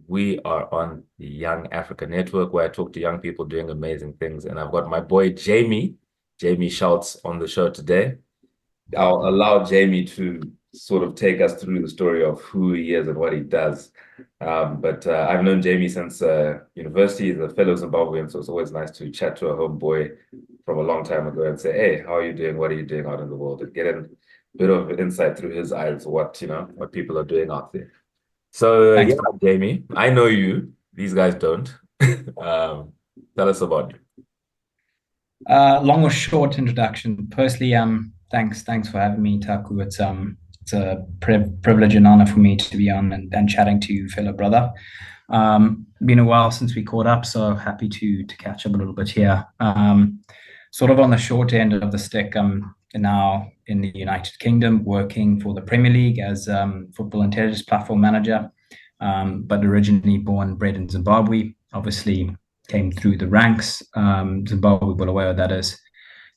We are on the Young Africa Network where I talk to young people doing amazing things. And I've got my boy Jamie Schultz on the show today. I'll allow Jamie to sort of take us through the story of who he is and what he does. But I've known Jamie since university. He's a fellow Zimbabwean, so it's always nice to chat to a homeboy from a long time ago and say, "Hey, how are you doing? What are you doing out in the world?" And get a bit of insight through his eyes, what people are doing out there. So Thanks. yeah, Jamie, I know you. These guys don't. Um, Tell us about you. Long or short introduction. Firstly, thanks for having me, Taku. It's a privilege and honor for me to be on and chatting to you, fellow brother. Been a while since we caught up, so happy to catch up a little bit here. Sort of on the short end of the stick, I'm now in the United Kingdom working for the Premier League as football intelligence platform manager. But originally born and bred in Zimbabwe, obviously came through the ranks. Zimbabwe, well aware that is.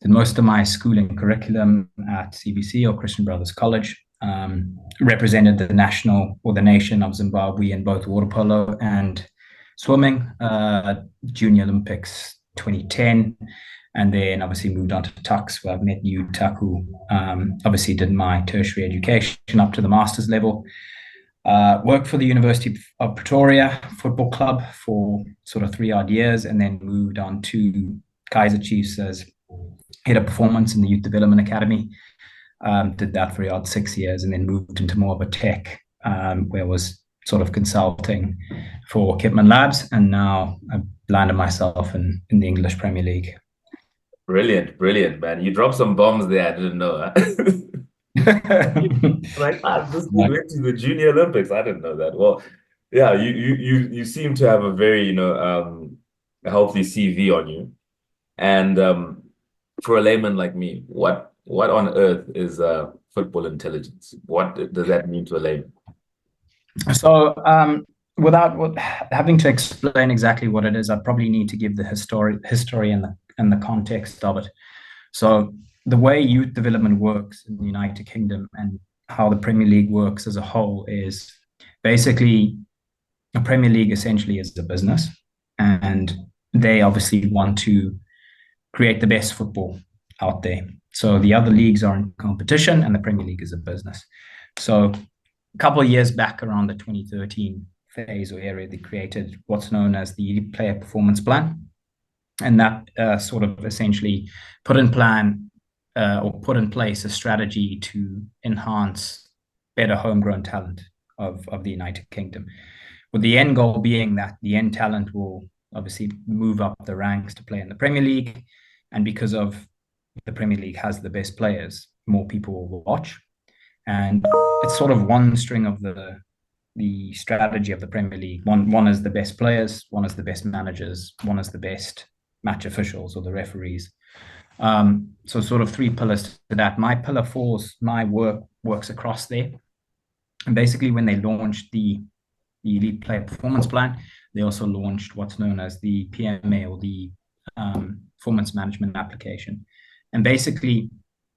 Did most of my schooling curriculum at CBC or Christian Brothers College. Represented the national or the nation of Zimbabwe in both water polo and swimming. Junior Olympics 2010. And then obviously moved on to Tux, where I've met you, Taku. Obviously did my tertiary education up to the master's level. Worked for the University of Pretoria Football Club for sort of 3 odd years, and then moved on to Kaiser Chiefs as head of performance in the Youth Development Academy. Did that for 6 years, and then moved into more of a tech, where I was sort of consulting for Kipman Labs, and now I've landed myself in the English Premier League. Brilliant, man. You dropped some bombs there. I didn't know. Huh? Like, this dude went to the Junior Olympics. I didn't know that. Well, yeah, you seem to have a very, a healthy CV on you. And for a layman like me, what on earth is football intelligence? What does that mean to a layman? So, without having to explain exactly what it is, I probably need to give the history and the context of it. So, the way youth development works in the United Kingdom and how the Premier League works as a whole is basically a Premier League essentially is a business, and they obviously want to create the best football out there. So the other leagues are in competition, and the Premier League is a business. So a couple of years back, around the 2013 phase or area, they created what's known as the player performance plan, and that sort of essentially put in plan or put in place a strategy to enhance better homegrown talent of the United Kingdom, with the end goal being that the end talent will obviously move up the ranks to play in the Premier League, and because of the Premier League has the best players, more people will watch, and it's sort of one string of the strategy of the Premier League. One is the best players, one is the best managers, one is the best match officials or the referees. So sort of three pillars to that. My pillar fours, my work works across there. And basically when they launched the Elite Player Performance Plan, they also launched what's known as the PMA or the Performance Management Application. And basically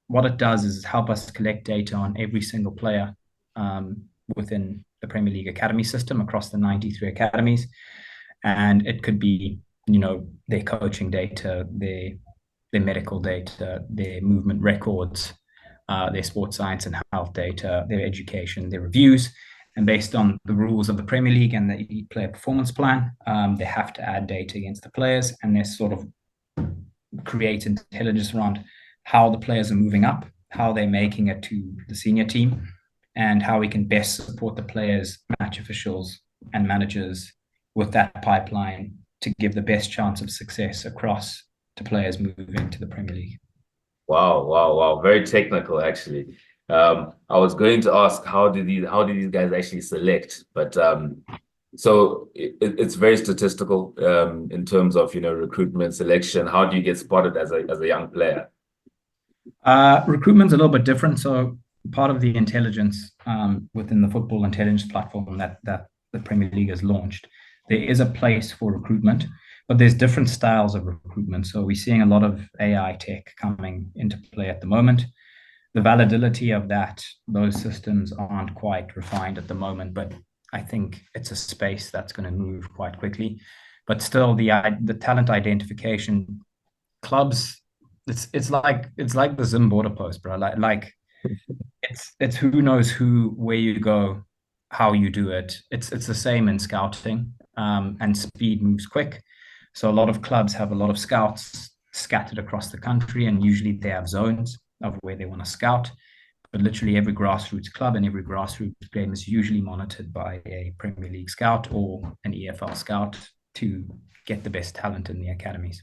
what it does is help us collect data on every single player within the Premier League Academy system across the 93 academies. And it could be, their coaching data, their medical data, their movement records, their sports science and health data, their education, their reviews. And based on the rules of the Premier League and the Elite Player Performance Plan, they have to add data against the players, and they sort of create intelligence around how the players are moving up, how they're making it to the senior team, and how we can best support the players, match officials, and managers with that pipeline to give the best chance of success across to players moving to the Premier League. Wow. Very technical, actually. I was going to ask how do these guys actually select? But so it's very statistical in terms of recruitment selection. How do you get spotted as a young player? Recruitment's a little bit different. So part of the intelligence within the football intelligence platform that the Premier League has launched, there is a place for recruitment, but there's different styles of recruitment. So we're seeing a lot of AI tech coming into play at the moment. The validity of those systems aren't quite refined at the moment, but I think it's a space that's going to move quite quickly. But still, the talent identification clubs, it's like the Zim border post, bro. Like it's who knows who, where you go, how you do it. It's the same in scouting, and speed moves quick. So a lot of clubs have a lot of scouts scattered across the country, and usually they have zones of where they want to scout. But literally every grassroots club and every grassroots game is usually monitored by a Premier League scout or an EFL scout to get the best talent in the academies.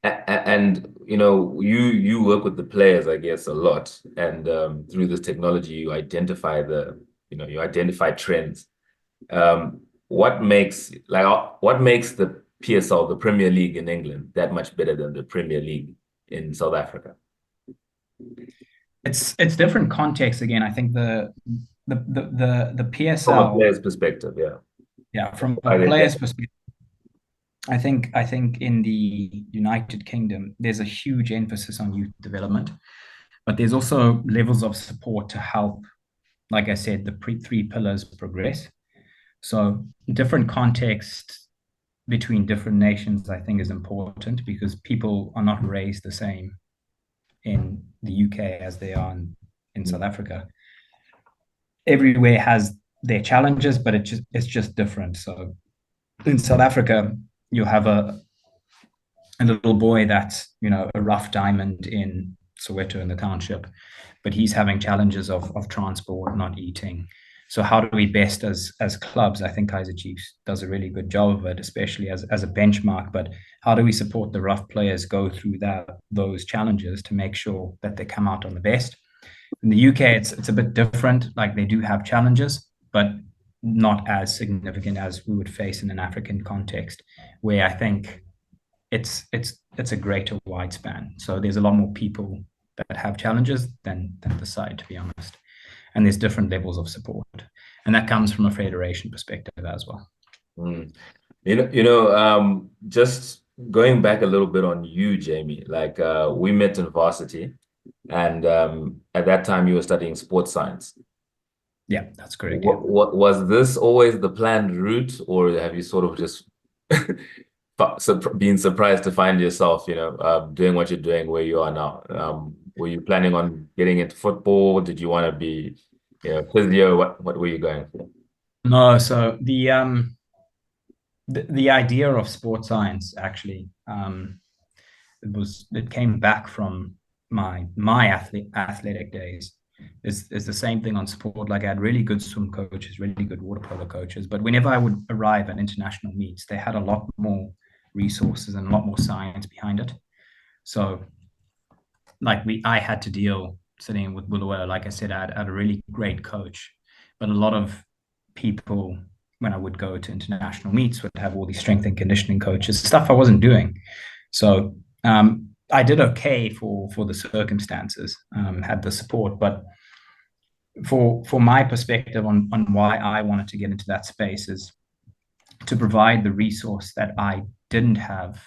And you work with the players, I guess, a lot, and through this technology, you identify trends. What makes the PSL, the Premier League in England, that much better than the Premier League in South Africa? It's different context again. I think the From a PSL, player's perspective, yeah. yeah, from a Are they player's better? perspective, I think in the United Kingdom there's a huge emphasis on youth development, but there's also levels of support to help, like I said, the three pillars progress. So different context between different nations, I think, is important because people are not raised the same in the UK as they are in South Africa. Everywhere has their challenges, but it's just different. So in South Africa, you have a little boy that's a rough diamond in Soweto in the township, but he's having challenges of transport, not eating. So how do we best as clubs? I think Kaiser Chiefs does a really good job of it, especially as a benchmark. But how do we support the rough players go through those challenges to make sure that they come out on the best? In the UK, it's a bit different. Like they do have challenges, but not as significant as we would face in an African context, where I think it's a greater wide span. So there's a lot more people that have challenges than the side, to be honest. And there's different levels of support, and that comes from a federation perspective as well. Mm. Just going back a little bit on you, Jamie, like we met in varsity, and at that time you were studying sports science. Yeah, that's correct. Yeah. What was this always the planned route, or have you sort of just being surprised to find yourself, doing what you're doing where you are now? Were you planning on getting into football? Did you want to be, physio? What were you going for? No, so the idea of sports science actually, it came back from my athletic days. Is the same thing on sport. Like I had really good swim coaches, really good water polo coaches, but whenever I would arrive at international meets, they had a lot more resources and a lot more science behind it. So like I had to deal sitting with Bulawayo. Like I said, I had a really great coach, but a lot of people when I would go to international meets would have all these strength and conditioning coaches, stuff I wasn't doing. So I did okay for the circumstances, had the support, but for my perspective on why I wanted to get into that space is to provide the resource that I didn't have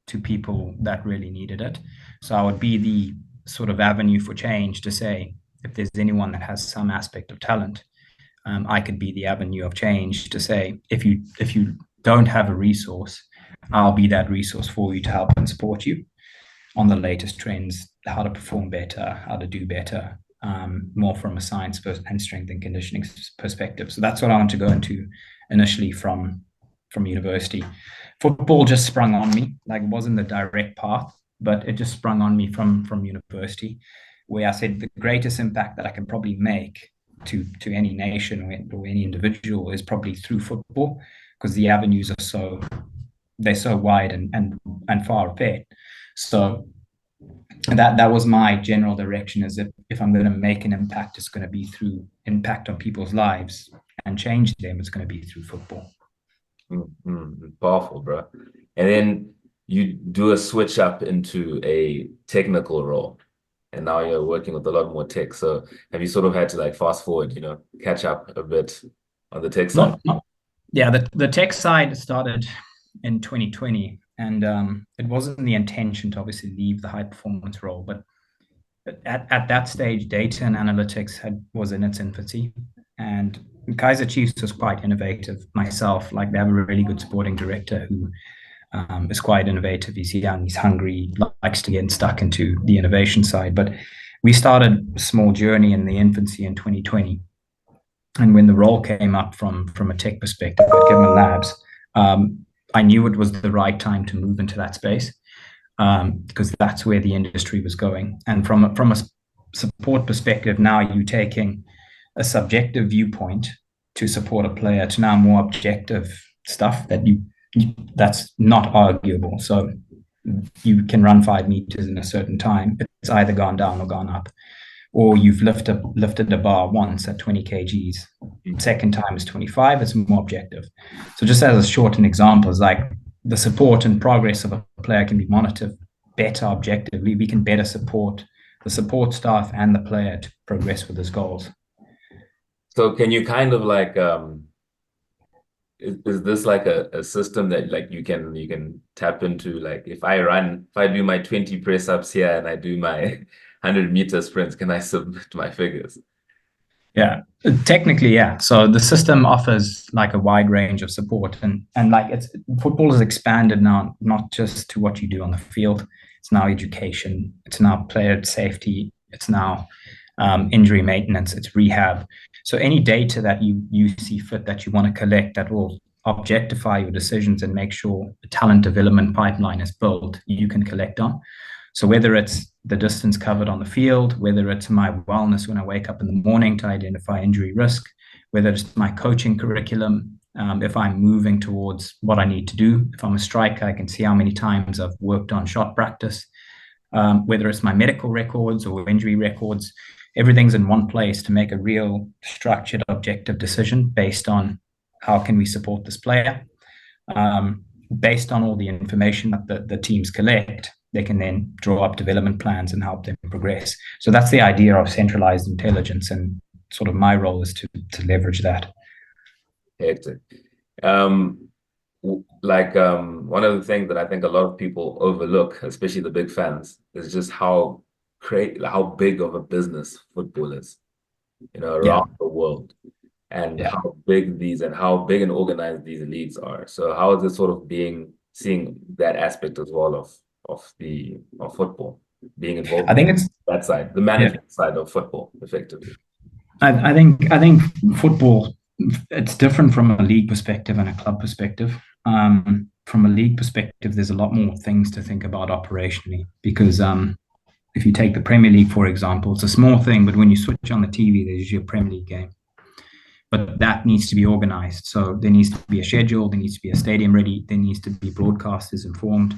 to people that really needed it. So I would be the sort of avenue for change to say, if there's anyone that has some aspect of talent, I could be the avenue of change to say, if you don't have a resource, I'll be that resource for you to help and support you on the latest trends, how to perform better, how to do better, more from a science and strength and conditioning perspective. So that's what I want to go into initially from university. Football just sprung on me, like it wasn't the direct path, but it just sprung on me from university, where I said the greatest impact that I can probably make to any nation or any individual is probably through football, because the avenues are they're so wide and far afield. So that was my general direction, is if I'm going to make an impact, it's going to be through impact on people's lives and change them, it's going to be through football. Powerful, bro. And then you do a switch up into a technical role, and now you're working with a lot more tech. So have you sort of had to like fast forward, catch up a bit on the tech side? Yeah, the tech side started in 2020, and it wasn't the intention to obviously leave the high performance role, but at that stage, data and analytics was in its infancy, and Kaiser Chiefs was quite innovative myself. Like they have a really good sporting director who is quite innovative. He's young, he's hungry, likes to get stuck into the innovation side. But we started a small journey in the infancy in 2020. And when the role came up from a tech perspective at Goodman Labs, I knew it was the right time to move into that space because that's where the industry was going. And from a support perspective, now you're taking a subjective viewpoint to support a player to now more objective stuff that's not arguable. So you can run 5 meters in a certain time. It's either gone down or gone up, or you've lifted a bar once at 20 kgs. Second time is 25. It's more objective. So just as a short an example is like the support and progress of a player can be monitored better objectively. We can better support the support staff and the player to progress with his goals. So can you kind of like is this like a system that like you can tap into? Like if I do my 20 press ups here and I do my 100-meter sprints, can I submit my figures? Yeah, technically, yeah. So the system offers like a wide range of support, and like football has expanded now, not just to what you do on the field. It's now education. It's now player safety. It's now injury maintenance. It's rehab. So any data that you see fit that you want to collect that will objectify your decisions and make sure the talent development pipeline is built, you can collect on. So whether it's the distance covered on the field, whether it's my wellness when I wake up in the morning to identify injury risk, whether it's my coaching curriculum, if I'm moving towards what I need to do, if I'm a striker, I can see how many times I've worked on shot practice, whether it's my medical records or injury records, everything's in one place to make a real structured, objective decision based on how can we support this player. Based on all the information that the teams collect, they can then draw up development plans and help them progress. So that's the idea of centralized intelligence, and sort of my role is to leverage that. Hectic. One of the things that I think a lot of people overlook, especially the big fans, is just how big of a business football is, around the world, and how big and organized these leagues are. So how is it sort of seeing that aspect as well of football, being involved? I think it's that side, the management side of football, effectively. I think football, it's different from a league perspective and a club perspective. From a league perspective, there's a lot more things to think about operationally because if you take the Premier League, for example, it's a small thing, but when you switch on the TV, there's usually a Premier League game. But that needs to be organized. So there needs to be a schedule, there needs to be a stadium ready, there needs to be broadcasters informed,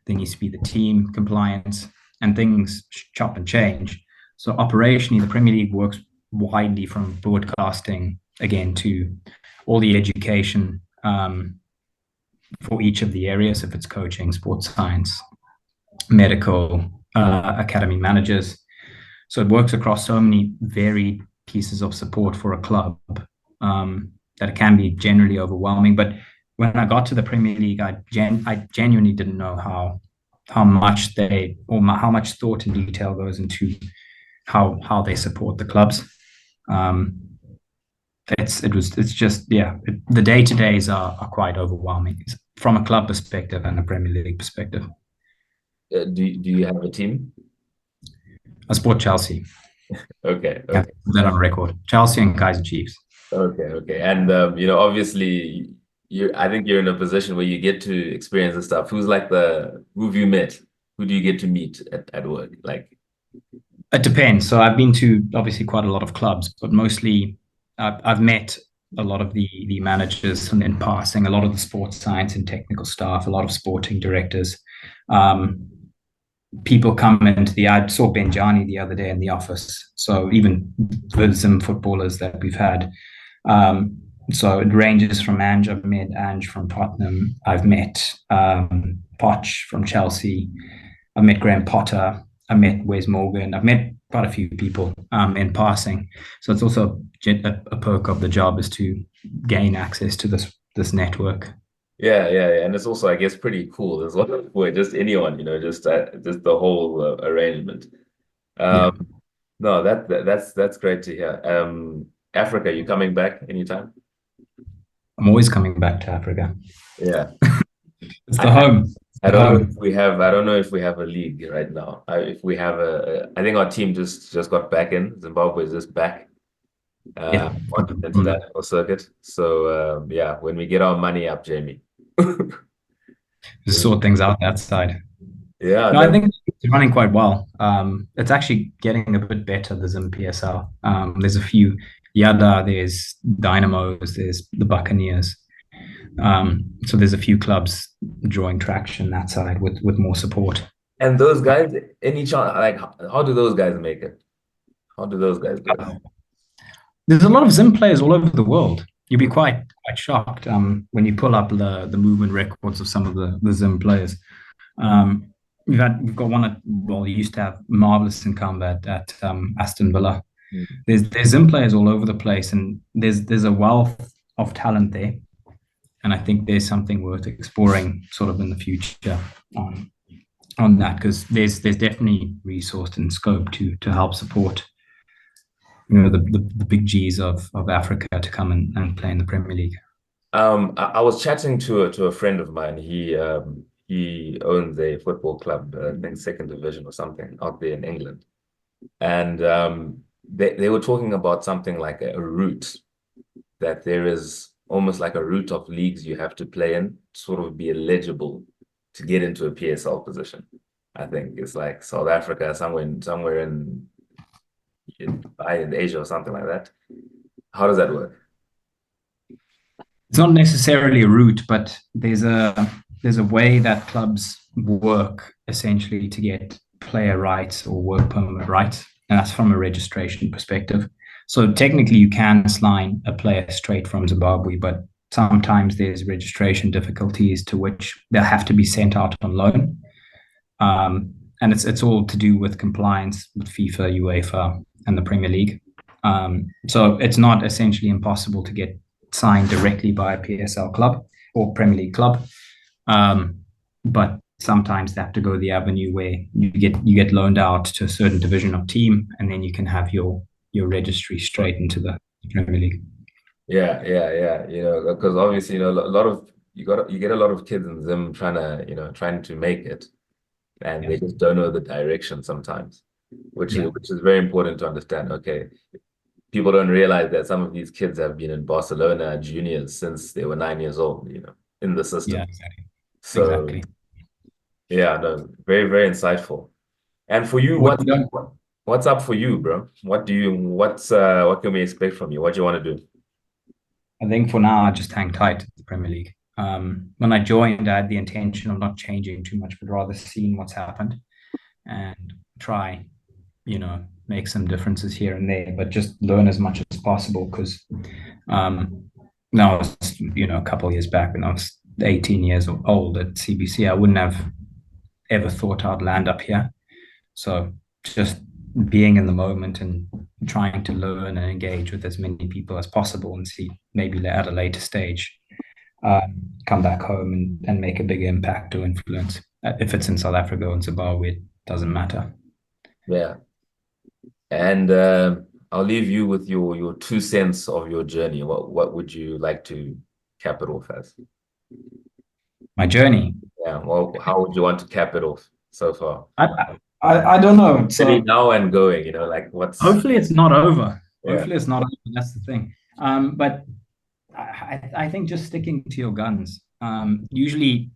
there needs to be the team compliance, and things chop and change. So operationally, the Premier League works widely from broadcasting, again, to all the education for each of the areas, if it's coaching, sports science, medical, academy managers. So it works across so many varied pieces of support for a club that it can be generally overwhelming. But when I got to the Premier League, I genuinely didn't know how much how much thought and detail goes into how they support the clubs. The day-to-days are quite overwhelming from a club perspective and a Premier League perspective. Do you have a team? I support Chelsea. Okay. Put that on record. Chelsea and Kaiser Chiefs. Okay. And obviously, I think you're in a position where you get to experience this stuff. Who have you met? Who do you get to meet at work? Like, it depends. So I've been to obviously quite a lot of clubs, but mostly I've met a lot of the managers and in passing, a lot of the sports science and technical staff, a lot of sporting directors. People come into I saw Benjani the other day in the office. So even some footballers that we've had. So it ranges from Ange. I've met Ange from Tottenham. I've met Poch from Chelsea. I've met Graham Potter. I met Wes Morgan. I've met quite a few people in passing. So it's also a perk of the job is to gain access to this network. Yeah, and it's also, I guess, pretty cool as well for just anyone, just the whole arrangement. No, that's great to hear. Africa, you coming back anytime? I'm always coming back to Africa. Yeah. It's the I, home. It's I the don't know if home. we have. I don't know if we have a league right now. If we have I think our team just got back in. Zimbabwe is just back Yeah. on the international circuit. So yeah, when we get our money up, Jamie. Just sort things out that side. Yeah, No, I no. think it's running quite well. It's actually getting a bit better, the Zim PSL. There's a few Yada, there's Dynamos, there's the Buccaneers. So there's a few clubs drawing traction that side with more support. And those guys, any chance, like, how do those guys make it? How do those guys do it? There's a lot of Zim players all over the world. You'll be Hmm. quite shocked when you pull up the movement records of some of the Zim players. Um, we've got one at, well, we used to have marvelous in combat at Aston Villa. There's Zim players all over the place, and there's a wealth of talent there. And I think there's something worth exploring sort of in the future on that, because there's definitely resource and scope to help support the big G's of Africa to come and play in the Premier League. I was chatting to a friend of mine. He owns a football club, I think second division or something out there in England. And they were talking about something like a route, that there is almost like a route of leagues you have to play in to sort of be eligible to get into a PSL position. I think it's like South Africa, somewhere in Asia or something like that. How does that work? It's not necessarily a route, but there's a way that clubs work essentially to get player rights or work permit rights, and that's from a registration perspective. So technically, you can sign a player straight from Zimbabwe, but sometimes there's registration difficulties to which they'll have to be sent out on loan. And it's all to do with compliance with FIFA, UEFA, and the Premier League. So it's not essentially impossible to get signed directly by a PSL club or Premier League club, but sometimes they have to go the avenue where you get loaned out to a certain division of team, and then you can have your registry straight into the Premier League. Yeah, yeah, yeah. Because obviously, a lot of you get a lot of kids in Zim trying to make it, and Yeah, they just don't know the direction sometimes, which is yeah, which is very important to understand. Okay, people don't realize that some of these kids have been in Barcelona juniors since they were 9 years old, in the yeah, system. exactly, So exactly. yeah, no, very, very insightful. And for you, What you don't, what's up for you, bro? What can we expect from you? What do you want to do? I think for now, I just hang tight to the Premier League. When I joined, I had the intention of not changing too much, but rather seeing what's happened and try, make some differences here and there, but just learn as much as possible. Because now, a couple of years back when I was 18 years old at CBC, I wouldn't have ever thought I'd land up here. So just being in the moment and trying to learn and engage with as many people as possible and see maybe at a later stage come back home and make a big impact or influence. If it's in South Africa or in Zimbabwe, it doesn't matter. Yeah. And I'll leave you with your 2 cents of your journey. What would you like to cap it off as? My journey. Yeah. Well, how would you want to cap it off so far? I don't know. Really So now and going, like what's hopefully it's not over. yeah. Hopefully it's not over. That's the thing. But I think just sticking to your guns. Usually,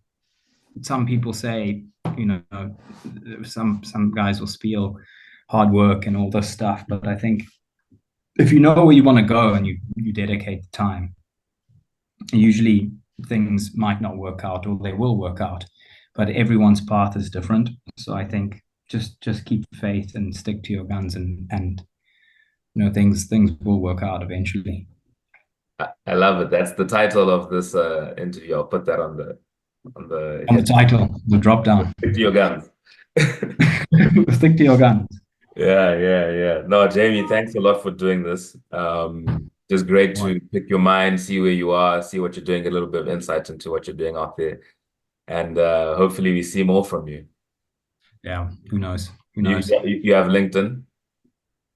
some people say, some guys will spiel hard work and all this stuff, but I think if you know where you want to go and you dedicate the time, usually things might not work out or they will work out, but everyone's path is different. So I think just keep faith and stick to your guns, and things will work out eventually. I love it. That's the title of this interview. I'll put that on On the the title, the drop down. stick to your guns. Stick to your guns. Yeah, yeah, yeah. No, Jamie, thanks a lot for doing this. Just great What? to pick your mind, see where you are, see what you're doing, get a little bit of insight into what you're doing out there. And hopefully we see more from you. Yeah, who knows? Who You knows? you have LinkedIn.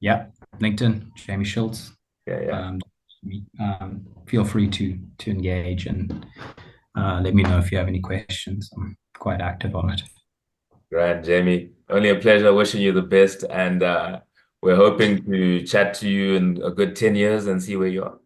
Yeah, LinkedIn, Jamie Schultz. Yeah, yeah. Feel free to engage and let me know if you have any questions. I'm quite active on it. Grand, Jamie. Only a pleasure. Wishing you the best, and we're hoping to chat to you in a good 10 years and see where you are.